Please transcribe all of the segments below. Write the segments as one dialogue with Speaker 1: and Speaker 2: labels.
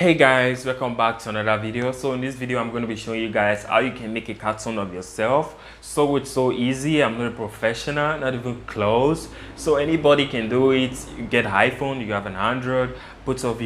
Speaker 1: Hey guys, welcome back to another video. So in this video I'm going to be showing you guys how you can make a cartoon of yourself. So it's so easy. I'm not a professional, not even close, so anybody can do it. You get iPhone, you have an Android. Both of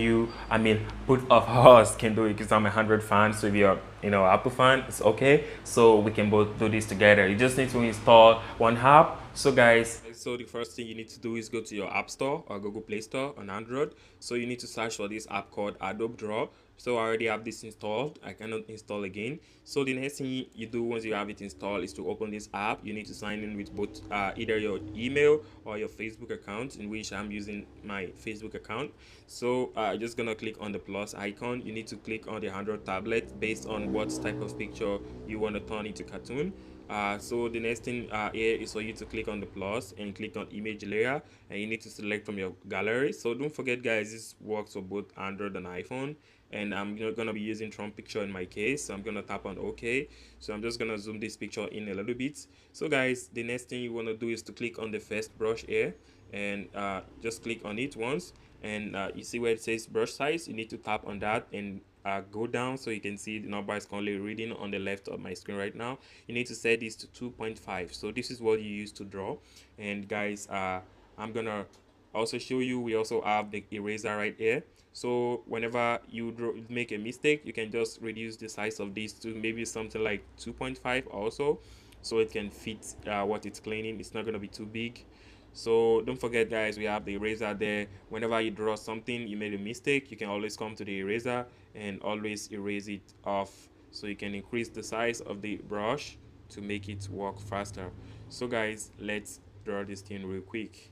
Speaker 1: us can do it because I'm a 100 fan. So if you're Apple fan, it's okay. So we can both do this together. You just need to install one app. So guys, so the first thing you need to do is go to your App Store or Google Play Store on Android. So you need to search for this app called Adobe Draw. So I already have this installed. I cannot install again. So the next thing you do once you have it installed is to open this app. You need to sign in with both either your email or your Facebook account, in which I'm using my Facebook account. So just gonna click on the plus icon. You need to click on the Android tablet based on what type of picture you want to turn into cartoon. So the next thing here is for you to click on the plus and click on image layer, and you need to select from your gallery. So don't forget guys, this works for both Android and iPhone, and I'm gonna be using Trump picture in my case. So I'm gonna tap on OK. So I'm just gonna zoom this picture in a little bit. So guys, the next thing you want to do is to click on the first brush here, and just click on it once, and you see where it says brush size. You need to tap on that and go down, so you can see the number is currently reading on the left of my screen right now. You need to set this to 2.5. So this is what you use to draw. And guys, I'm gonna also show you, we also have the eraser right here. So whenever you make a mistake, you can just reduce the size of this to maybe something like 2.5 also, so it can fit what it's cleaning. It's not going to be too big. So don't forget guys, we have the eraser there. Whenever you draw something, you made a mistake, you can always come to the eraser and always erase it off. So you can increase the size of the brush to make it work faster. So guys, let's draw this thing real quick.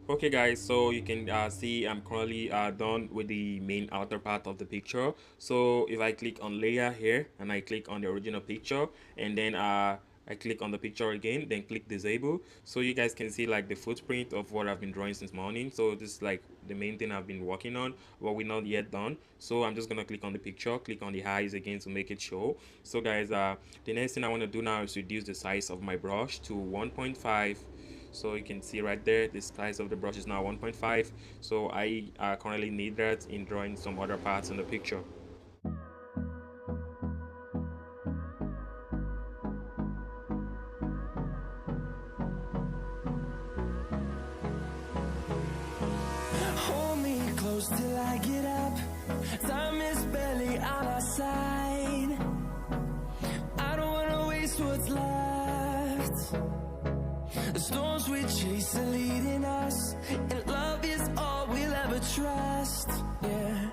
Speaker 1: Okay guys, so you can see I'm currently done with the main outer part of the picture. So if I click on layer here and I click on the original picture, and then I click on the picture again, then click disable, so you guys can see like the footprint of what I've been drawing since morning. So this is like the main thing I've been working on, but we're not yet done. So I'm just gonna click on the picture, click on the eyes again to make it show. So guys, the next thing I want to do now is reduce the size of my brush to 1.5. So you can see right there, the size of the brush is now 1.5. So I currently need that in drawing some other parts in the picture.
Speaker 2: inside. I don't wanna waste what's left. The storms we chase are leading us, and love is all we'll ever trust. Yeah,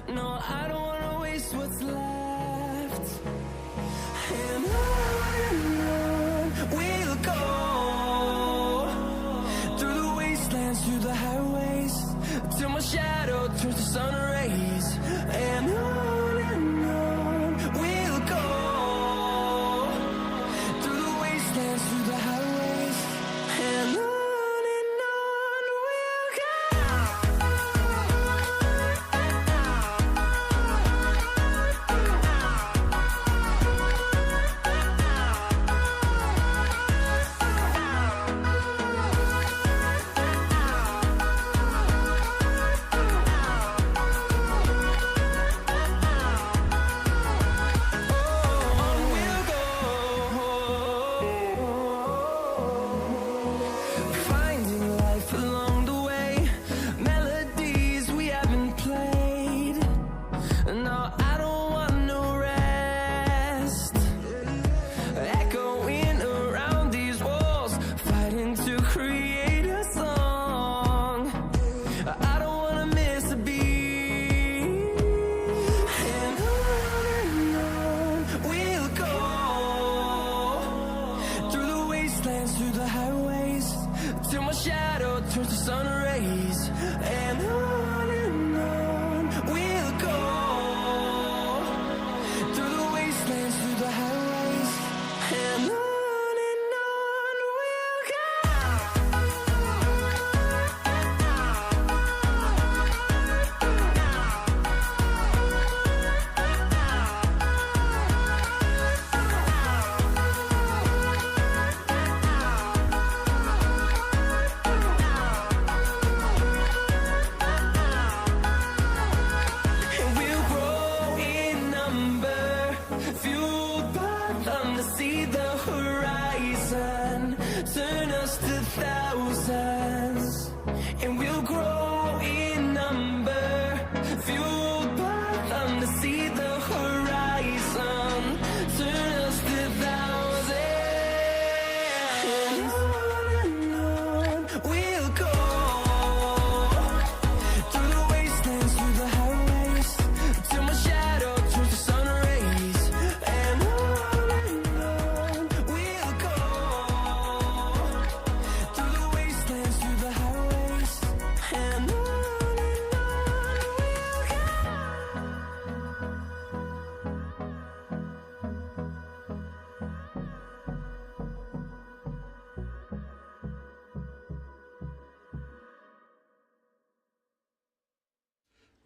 Speaker 2: no, I don't wanna waste what's left. And on we'll go, through the wastelands, through the highways, till my shadow turns to sun rays. And on we'll go, through the wastelands, through the highways, and on we'll go. Finding life along the way, melodies we haven't played. No, I don't want no rest. Echoing around these walls, fighting to create a song. I don't wanna miss a beat. And on we'll go, through the wastelands, through the highways, till my shadow turns to sun rays. And on we'll go, through the wastelands, through the highways, and on we'll go. And we'll grow in number, fueled by them to see the horizon, turn us to thousands. And we'll grow in number, fueled by them to see the horizon, turn us to thousands. And on we'll go, through the wastelands, through the highways, till my shadow turns to sun rays. And on we'll go, through the wastelands, through the highways, and on we'll go.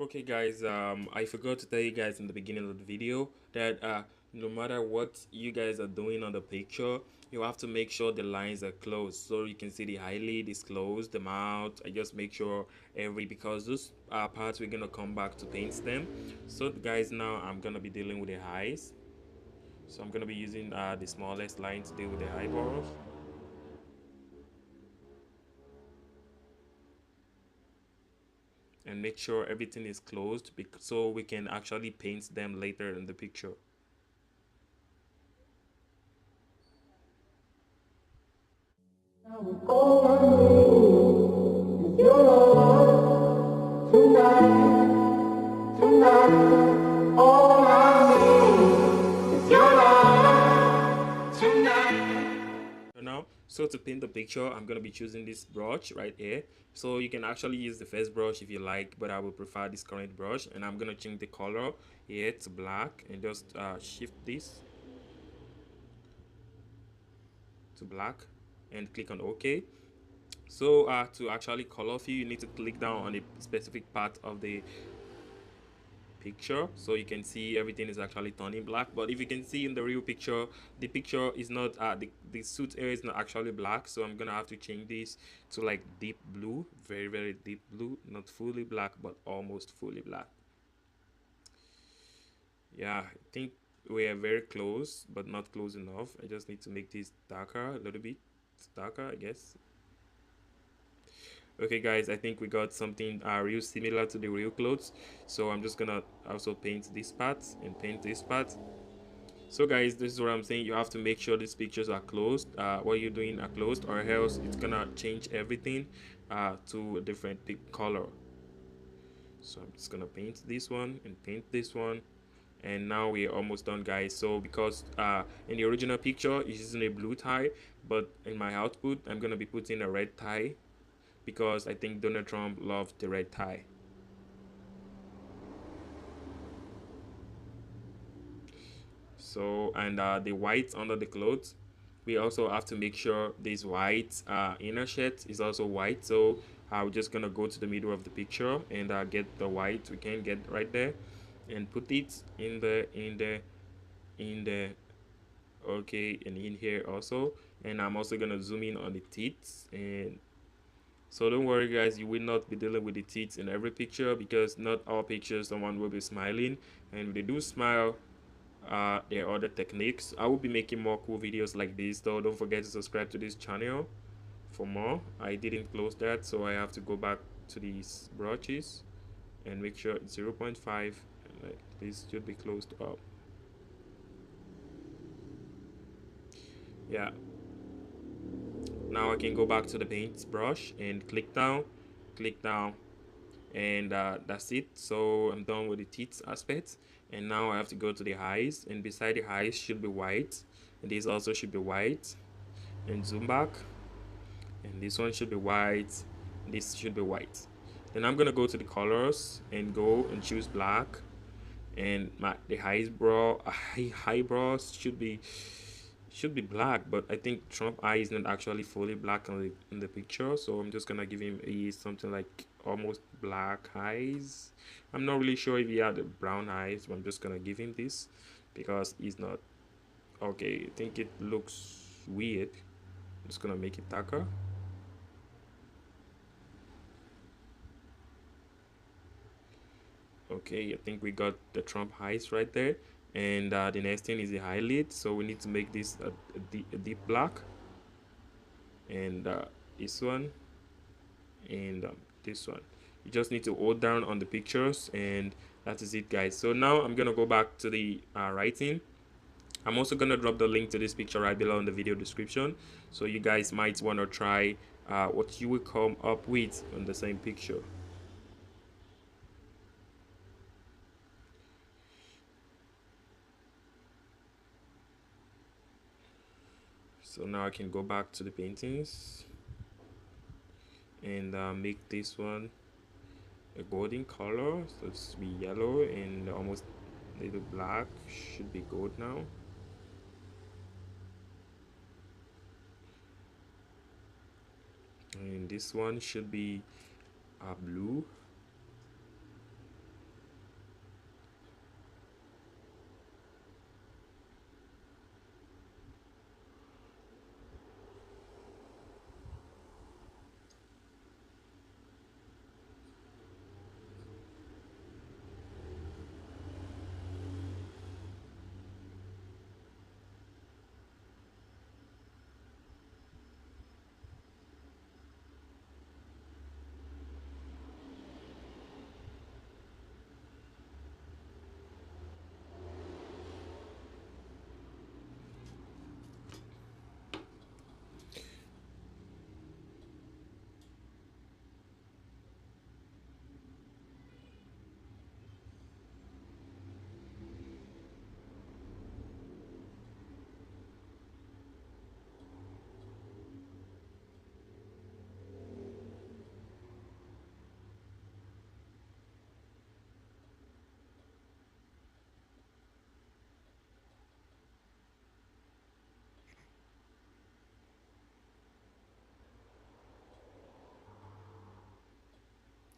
Speaker 1: Okay guys, I forgot to tell you guys in the beginning of the video that no matter what you guys are doing on the picture, you have to make sure the lines are closed. So you can see the eyelid is closed, the mouth, I just make sure because those parts we're gonna come back to paint them. So guys, now I'm gonna be dealing with the eyes. So I'm gonna be using the smallest line to deal with the eyeballs. And make sure everything is closed so we can actually paint them later in the picture. Now, so to paint the picture, I'm going to be choosing this brush right here. So you can actually use the first brush if you like, but I would prefer this current brush. And I'm going to change the color here to black and just shift this to black and click on OK. So to actually color fill, you need to click down on a specific part of the picture so you can see everything is actually turning black. But if you can see in the real picture, the picture is not the suit area is not actually black, so I'm gonna have to change this to like deep blue, very deep blue, not fully black but almost fully black. Yeah, I think we are very close but not close enough. I just need to make this darker, a little bit darker, I guess. Okay guys, I think we got something real similar to the real clothes, so I'm just gonna also paint this part and paint this part. So guys, this is what I'm saying. You have to make sure these pictures are closed, what you're doing are closed, or else it's gonna change everything to a different color. So I'm just gonna paint this one and paint this one, and now we're almost done guys. So because in the original picture it's using a blue tie, but in my output I'm gonna be putting a red tie because I think Donald Trump loved the red tie. So, and the white under the clothes, we also have to make sure this white inner shirt is also white. So we're just gonna go to the middle of the picture and get the white we can get right there and put it in the okay, and in here also. And I'm also gonna zoom in on the teeth. And so don't worry guys, you will not be dealing with the teeth in every picture because not all pictures someone will be smiling, and if they do smile, there are other techniques. I will be making more cool videos like this though. Don't forget to subscribe to this channel for more. I didn't close that, so I have to go back to these brushes and make sure it's 0.5, and like this should be closed up. Yeah, now I can go back to the paint brush and click down, and that's it. So I'm done with the teeth aspect, and now I have to go to the eyes, and beside the eyes should be white, and this also should be white, and zoom back, and this one should be white, this should be white. Then I'm gonna go to the colors and go and choose black, and the eyebrows should be black, but I think Trump eye is not actually fully black in the picture, so I'm just gonna give him something like almost black eyes. I'm not really sure if he had brown eyes, but I'm just gonna give him this because he's not okay. I think it looks weird. I'm just gonna make it darker. Okay, I think we got the Trump eyes right there, and the next thing is the eyelid. So we need to make this a deep black, and this one, and this one. You just need to hold down on the pictures, and that is it guys. So now I'm gonna go back to the writing. I'm also gonna drop the link to this picture right below in the video description, so you guys might want to try what you will come up with on the same picture. So now I can go back to the paintings and make this one a golden color, so it's be yellow and almost a little black, should be gold now. And this one should be blue.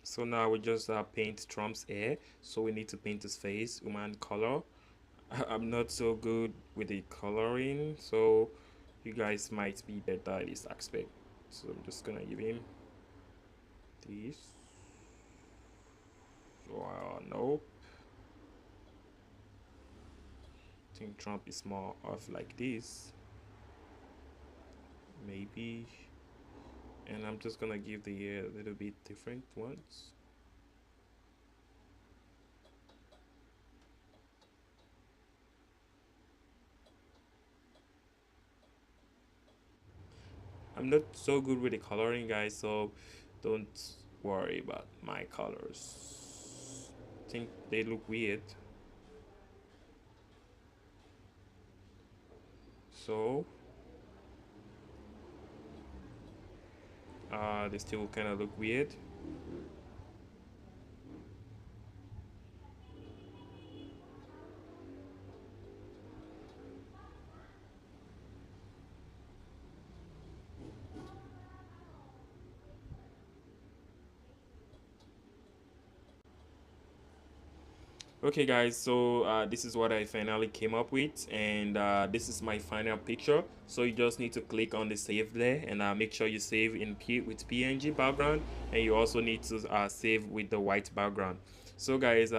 Speaker 1: So now we just paint Trump's hair, so we need to paint his face, human color. I'm not so good with the coloring, so you guys might be better at this aspect. So I'm just gonna give him this. Nope. I think Trump is more of like this. Maybe. and I'm just gonna give the hair a little bit different ones. I'm not so good with the coloring, guys, so don't worry about my colors. I think they look weird, so they still kind of look weird. Okay, guys, so this is what I finally came up with, and this is my final picture. So you just need to click on the save there, and make sure you save in with PNG background, and you also need to save with the white background. So guys,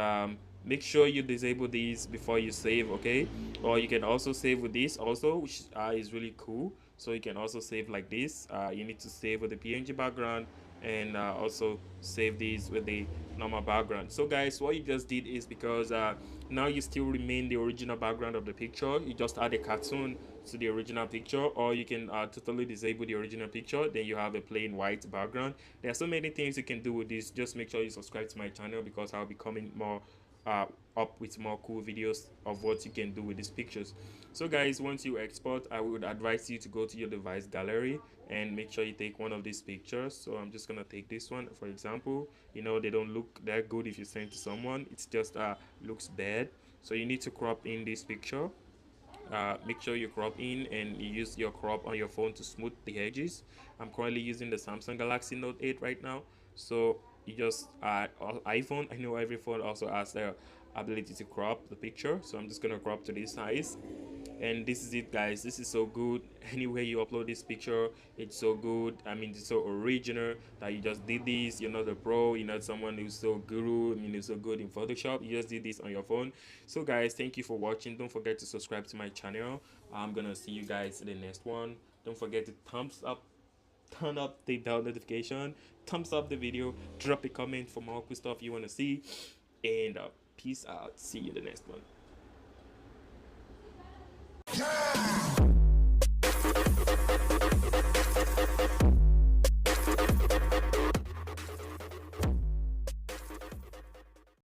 Speaker 1: make sure you disable these before you save, okay? Or you can also save with this also, which is really cool. So you can also save like this. You need to save with the PNG background, and also save these with the normal background. So guys, what you just did is, because now you still remain the original background of the picture, you just add a cartoon to the original picture, or you can totally disable the original picture, then you have a plain white background. There are so many things you can do with this. Just make sure you subscribe to my channel, because I'll be coming more up with more cool videos of what you can do with these pictures. So guys, once you export, I would advise you to go to your device gallery and make sure you take one of these pictures. So I'm just gonna take this one for example. You know, they don't look that good if you send to someone. It's just looks bad, so you need to crop in this picture. Make sure you crop in, and you use your crop on your phone to smooth the edges. I'm currently using the Samsung Galaxy Note 8 right now, so you just iPhone, I know every phone also has the ability to crop the picture, so I'm just gonna crop to this size. And this is it, guys. This is so good. Anywhere you upload this picture, it's so good. I mean, it's so original that you just did this. You're not a pro, you're not someone who's so guru, I mean, you're so good in Photoshop. You just did this on your phone. So guys, thank you for watching. Don't forget to subscribe to my channel. I'm gonna see you guys in the next one. Don't forget to thumbs up, turn up the bell notification, thumbs up the video, drop a comment for more cool stuff you want to see, and peace out. See you in the next one.